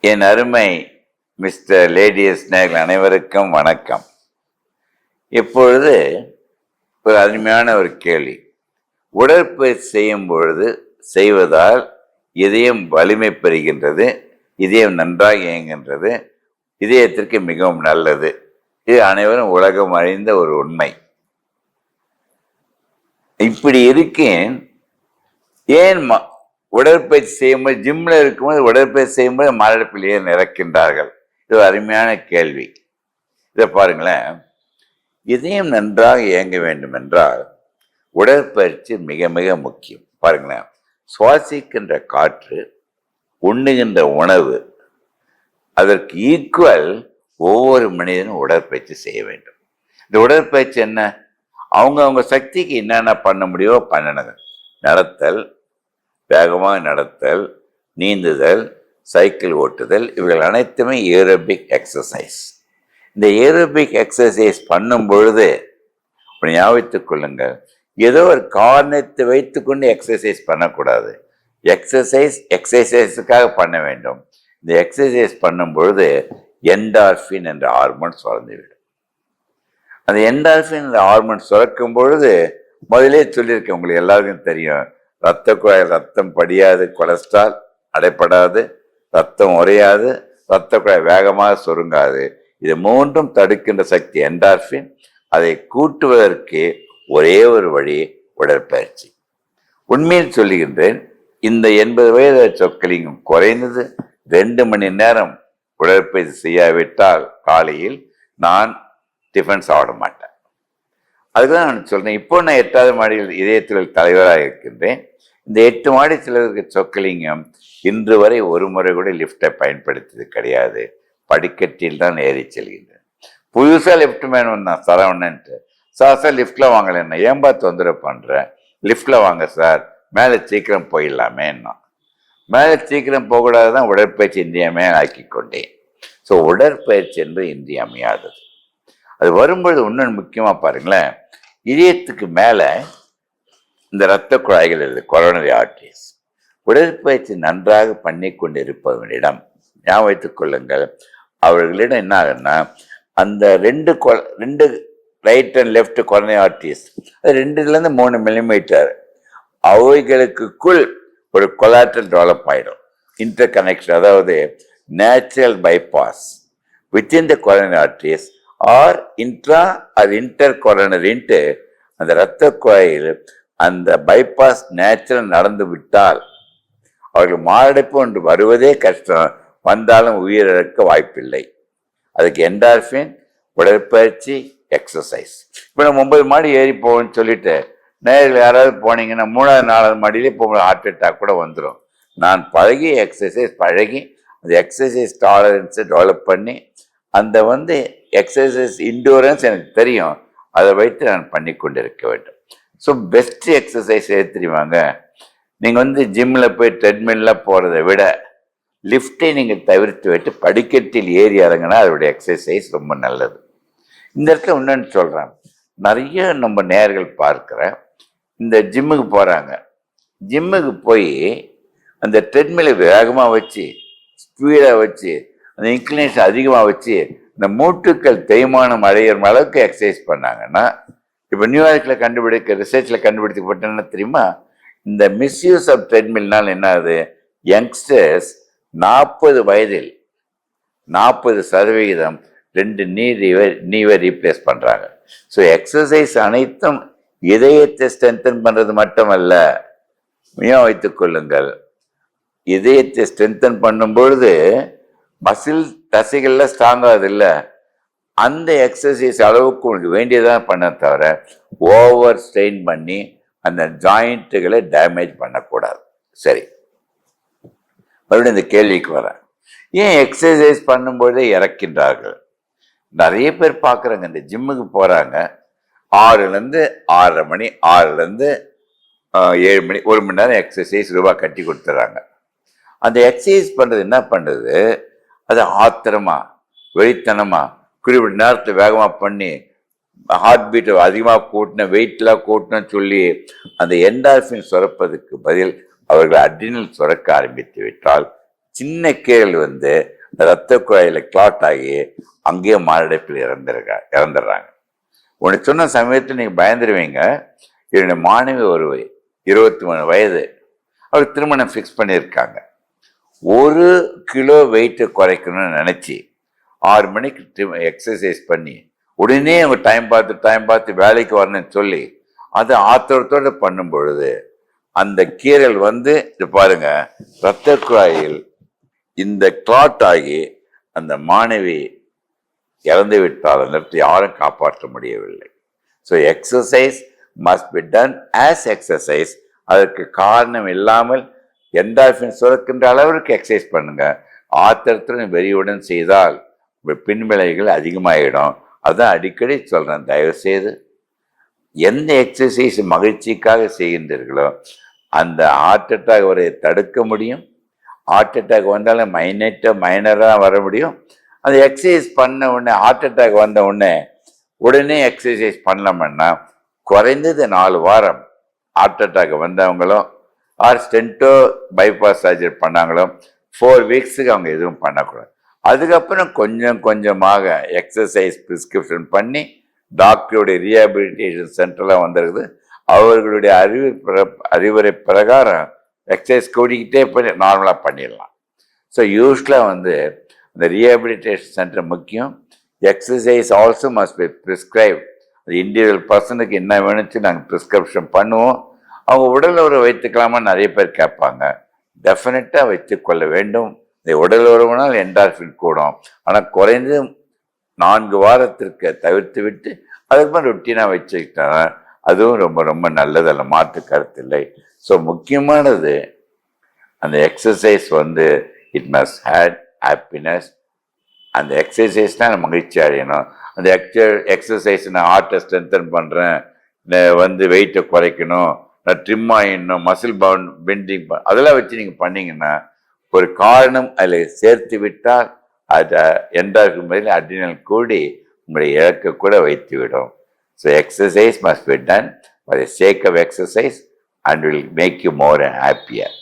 என் அருமை mister ladies நேயர்கள் அனைவருக்கும் வணக்கம். இப்பொழுது ஒரு அருமையான ஒரு கேள்வி. உடற்பயிற்சி செய்யும் பொழுது செய்வதால் இதயம் வலிமை பெறுகின்றது, இதயம் நன்றாக இயங்குகின்றது, இதயத்திற்கு மிகவும் நல்லது. இது அனைவரும் உலகம் அறிந்த ஒரு உண்மை. இப்படி இருக்கேன், ஏன் உடற்பயிற்சி செய்யும்போது ஜிம்ல இருக்கும்போது உடற்பயிற்சி செய்யும்போது மாரடைப்பில் ஏன் இறக்கின்றார்கள்? இது ஒரு அருமையான கேள்வி. இதை பாருங்களேன். இதயம் நன்றாக இயங்க வேண்டும் என்றால் உடற்பயிற்சி மிக மிக முக்கியம். பாருங்களேன், சுவாசிக்கின்ற காற்று, உண்ணுகின்ற உணவு, அதற்கு ஈக்குவல் ஒவ்வொரு மனிதனும் உடற்பயிற்சி செய்ய வேண்டும். இந்த உடற்பயிற்சி என்ன? அவங்க சக்திக்கு என்னென்ன பண்ண முடியுமோ பண்ணணுங்க. நடத்தல், வேகமாக நடத்தல், நீந்துதல், சைக்கிள் ஓட்டுதல், இவைகள் அனைத்துமே ஏரோபிக் எக்ஸசைஸ். இந்த ஏரோபிக் எக்ஸசைஸ் பண்ணும் பொழுது ஞாபகத்துக் கொள்ளுங்கள், ஏதோ ஒரு காரணத்தை வைத்துக்கொண்டு எக்ஸசைஸ் பண்ணக்கூடாது. எக்ஸசைஸுக்காக பண்ண வேண்டும். இந்த எக்ஸசைஸ் பண்ணும் பொழுது என்டார்பின் என்ற ஹார்மோன் சுரந்துவிடும். அந்த என்டார்பின் என்ற ஹார்மோன் சுரக்கும் பொழுது, முதலே சொல்லியிருக்கேன், உங்களுக்கு எல்லாருக்கும் தெரியும், இரத்த குழாயில் ரத்தம் படியாது, கொலஸ்ட்ரால் அடைப்படாது, ரத்தம் உறையாது, இரத்த குழாய் வேகமாக சுருங்காது. இது மூன்றும் தடுக்கின்ற சக்தி என்டார்பின். அதை கூட்டுவதற்கு ஒரே ஒரு வழி உடற்பயிற்சி. உண்மையில் சொல்லுகின்றேன், இந்த 80 வயது சொற்களிங்கும் குறைந்தது 2 மணி நேரம் உடற்பயிற்சி செய்யாவிட்டால் காலையில் நான் டிஃபன் சாப்பிட மாட்டேன். அதுக்குதான் நான் சொல்றேன். இப்போ நான் 8வது மாடியில் இதயத்தில் தலைவராக இருக்கின்றேன். இந்த 8 மாடி சிலருக்கு சொக்கலிங்கம் இன்று வரை ஒரு முறை கூட லிஃப்டை பயன்படுத்தியது கிடையாது. படிக்கட்டில் தான் ஏறி செல்கின்றேன். புதுசாக லிஃப்ட் மேன் வந்தான் சரவணன்ட்டு. சார் லிஃப்ட்ல வாங்கலன்னா, ஏன்பா தொந்தரவு பண்றேன், லிஃப்ட்ல வாங்க சார், மேலே சீக்கிரம் போயிடலாமேன்னா. மேலே சீக்கிரம் போகக்கூடாதுதான் உடற்பயிற்சி இன்றியமையாக ஆக்கி கொண்டேன். ஸோ உடற்பயிற்சி என்பது இன்றியமையாதது. அது வரும்பொழுது இன்னொன்று முக்கியமாக பாருங்களேன், இதயத்துக்கு மேலே இந்த இரத்த குழாய்கள் இருக்குது, கொரோனரி ஆர்டரிஸ். உடற்பயிற்சி நன்றாக பண்ணி கொண்டு இருப்பவனிடம் ஞாபகம் வைத்துக் கொள்ளுங்கள், அவர்களிடம் என்ன ஆகுன்னா, அந்த ரெண்டு right and left coronary arteries, அது 2லேருந்து 3 மில்லிமீட்டர், அவைகளுக்குள் ஒரு கொலாட்ரல் டெவலப் ஆகிடும். இன்டர் கனெக்ஷன், அதாவது natural bypass within the coronary arteries or intra or inter கொரோனரின்ட்டு அந்த இரத்த குழாயில் அந்த பைபாஸ் நேச்சுரல் நடந்து விட்டால் அவர்கள் மாரடைப்பு ஒன்று வருவதே கஷ்டம், வந்தாலும் உயிரிழக்க வாய்ப்பில்லை. அதுக்கு என்டார்பின், உடற்பயிற்சி, எக்ஸசைஸ். இப்போ நம்ம 9 மாடி ஏறி போவோம்னு சொல்லிட்டு நேரில் யாராவது போனீங்கன்னா 3வது 4வது மாடியிலே போக ஹார்ட் அட்டாக் கூட வந்துடும். நான் பழகி அந்த எக்ஸசைஸ் டாலரன்ஸை டெவலப் பண்ணி அந்த எக்ஸசைஸ் இன்டூரன்ஸ் எனக்கு தெரியும், அதை வைத்து நான் பண்ணி கொண்டு இருக்க வேண்டும். ஸோ பெஸ்ட் எக்ஸசைஸ் எது தெரியுமாங்க? நீங்கள் ஜிம்மில் போய் ட்ரெட்மில்லில் போகிறத விட லிஃப்டை நீங்கள் தவிர்த்து விட்டு படிக்கட்டில் ஏறி இறங்கினா அதோடைய எக்ஸசைஸ் ரொம்ப நல்லது. இந்த இடத்துல இன்னொன்று சொல்கிறேன், நிறைய நம்ம நேயர்கள் பார்க்குறேன், இந்த ஜிம்முக்கு போகிறாங்க, ஜிம்முக்கு போய் அந்த ட்ரெட்மில்லை வேகமாக வச்சு, ஸ்பீடாக வச்சு, அந்த இன்க்ளினேஷன் அதிகமாக வச்சு இந்த மூட்டுக்கள் தேய்மானம் அடையிற அளவுக்கு எக்ஸசைஸ் பண்ணாங்கன்னா, இப்போ நியூயார்க்கில் ரிசர்ச்சில் கண்டுபிடிக்கப்பட்டேன்னு தெரியுமா, இந்த மிஸ்யூஸ் ஆஃப் ட்ரெட்மில்னால் என்ன ஆகுது, யங்ஸ்டர்ஸ் 40 வயதில் 40% 2 நீவை ரீப்ளேஸ் பண்ணுறாங்க. ஸோ எக்ஸசைஸ் அனைத்தும் இதயத்தை ஸ்ட்ரென்தன் பண்ணுறது மட்டுமல்ல, மிகவும் வைத்துக் கொள்ளுங்கள், இதயத்தை ஸ்ட்ரென்தன் பண்ணும் பொழுது மசில் தசைகள்ல ஸ்ட்ராங் ஆகுது இல்லை, அந்த எக்ஸசைஸ் அளவுக்கு உங்களுக்கு வேண்டியதான் பண்ண தவிர ஓவர் ஸ்ட்ரெயின் பண்ணி அந்த ஜாயிண்ட்டுகளை டேமேஜ் பண்ணக்கூடாது. சரி, மறுபடியும் இந்த கேள்விக்கு வரேன், ஏன் எக்ஸசைஸ் பண்ணும்போதே இறக்கின்றார்கள்? நிறைய பேர் பார்க்குறாங்க, இந்த ஜிம்முக்கு போகிறாங்க, 6லேருந்து 6:30 மணி, 6லேருந்து 7 மணி, 1 மணி நேரம் எக்ஸசைஸ் ரூபா கட்டி கொடுத்துட்றாங்க. அந்த எக்ஸசைஸ் பண்ணுறது என்ன பண்ணுறது, அது ஆத்திரமா வெறித்தனமா குறிப்பிட்ட நேரத்தில் வேகமாக பண்ணி ஹார்ட் பீட்டை அதிகமாக கூட்டின, வெயிட்லாம் கூட்டணும்னு சொல்லி அந்த என்டார்பின் சுரப்பதுக்கு பதில் அவர்கள் அட்ரினல் சுரக்க ஆரம்பித்து விட்டால் சின்ன கீரல் வந்து ரத்த குழாயில கிளாட் ஆகி அங்கேயே மாரடைப்பில் இறந்துடுறாங்க. உனக்கு சொன்ன சமயத்தில் நீங்கள் பயந்துருவீங்க. என்னுடைய மாணவி ஒரு 23 வயது, அவர் திருமணம் ஃபிக்ஸ் பண்ணியிருக்காங்க. 1 கிலோ வெயிட்டை குறைக்கணும்னு நினச்சி 6 மணிக்கு எக்ஸசைஸ் பண்ணி உடனே அவங்க டைம் பார்த்து வேலைக்கு வரணும்னு சொல்லி அதை ஆத்திரத்தோடு பண்ணும் பொழுது அந்த கீரல் வந்து இது பாருங்க ரத்த குழாயில் இந்த கிளாட் ஆகி அந்த மாணவி இறந்து விட்டால் அந்த இடத்தை யாரும் காப்பாற்ற முடியவில்லை. So exercise must be ton as exercise. அதற்கு காரணம் இல்லாமல் என்டார்பின் சுரக்கின்ற அளவிற்கு எக்ஸசைஸ் பண்ணுங்க. ஆத்திரத்துடன் வெறியுடன் செய்தால் பின்விளைவுகள் அதிகமாகிடும். அதான் அடிக்கடி சொல்றேன், தயவு செய்து எந்த எக்ஸசைஸ் மகிழ்ச்சிக்காக செய்கின்றீர்களோ அந்த ஹார்ட் அட்டாக் வரை தடுக்க முடியும். ஹார்ட் அட்டாக் வந்தாலும் மைனராக வர முடியும். அந்த எக்ஸசைஸ் பண்ண உடனே ஹார்ட் அட்டாக் வந்த உடனே எக்ஸசைஸ் பண்ணலாமன்னா குறைந்தது 4 வாரம் ஹார்ட் அட்டாக் வந்தவங்களும் ஸ்டென்ட்டோ பைபாஸ் சர்ஜரி பண்ணாங்களோ 4 வீக்ஸுக்கு அவங்க எதுவும் பண்ணக்கூடாது. அதுக்கப்புறம் கொஞ்சம் கொஞ்சமாக எக்ஸசைஸ் ப்ரிஸ்கிரிப்ஷன் பண்ணி டாக்டருடைய ரீஹாபிலிட்டேஷன் சென்டர்லாம் வந்துருக்குது. அவர்களுடைய அறிவுரை பிரகாரம் எக்ஸசைஸ் கூடிக்கிட்டே பண்ணி நார்மலாக பண்ணிடலாம். ஸோ யூஸ்வலாக வந்து இந்த ரீஹாபிலிட்டேஷன் சென்டர் முக்கியம். Exercise also must be prescribe. அது இண்டிவிஜுவல் பர்சனுக்கு என்ன வேணுச்சு நாங்கள் ப்ரிஸ்கிரிப்ஷன் பண்ணுவோம். அவங்க உடல் உறவு வைத்துக்கலாமா நிறைய பேர் கேட்பாங்க. டெஃபினட்டாக வைத்துக்கொள்ள வேண்டும். இந்த உடல் உறவுனால் என்டார்பின் கூடும். ஆனால் குறைந்து 4 வாரத்திற்கு தவிர்த்து விட்டு அதுக்கப்புறம் ரொட்டீனாக வச்சுக்கிட்டா அதுவும் ரொம்ப ரொம்ப நல்லது. அதில் மாற்று கருத்து இல்லை. ஸோ முக்கியமானது அந்த எக்ஸசைஸ் வந்து இட் மஸ்ட் ஹேட் ஹாப்பினஸ். அந்த எக்ஸசைஸ்னால் மகிழ்ச்சி அடையணும். அந்த எக்ஸசைஸ் நான் ஹார்ட்டை ஸ்ட்ரென்தன் பண்ணுறேன், வந்து வெயிட்டை குறைக்கணும், நான் ட்ரிம் ஆகிடணும், மசில் பெண்டிங் அதெல்லாம் வச்சு நீங்கள் பண்ணீங்கன்னா ஒரு காரணம் அதில் சேர்த்து விட்டால் அது என்டார்பின் பதில் அட்ரினல் கூடி உங்களை இழக்க கூட வைத்துவிடும். So exercise must be done for the sake of exercise and will make you more happier.